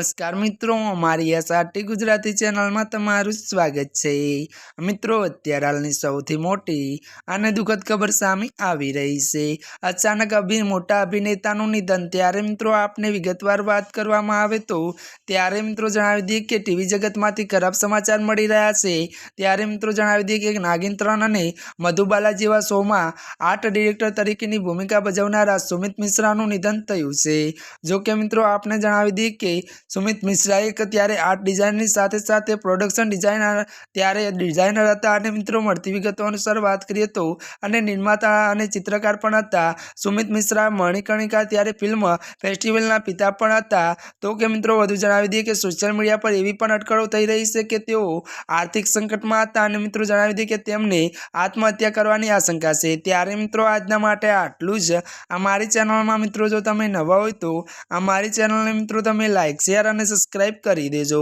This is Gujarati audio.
નમસ્કાર મિત્રો, અમારી એસઆરટી ગુજરાતી ચેનલમાં તમારું સ્વાગત છે। મિત્રો, અત્યારે હાલની સૌથી મોટી અને દુઃખદ ખબર સામે આવી રહી છે। અચાનક મોટા અભિનેતાનું નિધન। ત્યારે મિત્રો આપને વિગતવાર વાત કરવામાં આવે તો ત્યારે મિત્રો જણાવી દઈએ કે ટીવી જગતમાંથી ખરાબ સમાચાર મળી રહ્યા છે। ત્યારે મિત્રો જણાવી દઈએ કે નાગિન 3 અને મધુબાલા જેવા શોમાં આર્ટ ડિરેક્ટર તરીકેની ભૂમિકા ભજવનારા સુમિત મિશ્રાનું નિધન થયું છે। જો કે મિત્રો આપને જણાવી દઈએ કે સુમિત મિશ્રા એક ત્યારે આર્ટ ડિઝાઇનની સાથે પ્રોડક્શન ડિઝાઇનર હતા અને મિત્રો મળતી વિગતો અનુસાર વાત કરીએ તો અને નિર્માતા અને ચિત્રકાર પણ હતા। સુમિત મિશ્રા મણિકર્ણિકા ત્યારે ફિલ્મ ફેસ્ટિવલના પિતા પણ હતા। તો કે મિત્રો વધુ જણાવી દઈએ કે સોશિયલ મીડિયા પર એવી પણ અટકળો થઈ રહી છે કે તેઓ આર્થિક સંકટમાં હતા અને મિત્રો જણાવી દઈએ કે તેમને આત્મહત્યા કરવાની આશંકા છે। ત્યારે મિત્રો આજના માટે આટલું જ। અમારી ચેનલમાં મિત્રો જો તમે નવા હોય તો અમારી ચેનલને મિત્રો તમે લાઈક, શેર અને સબસ્ક્રાઇબ કરી દેજો।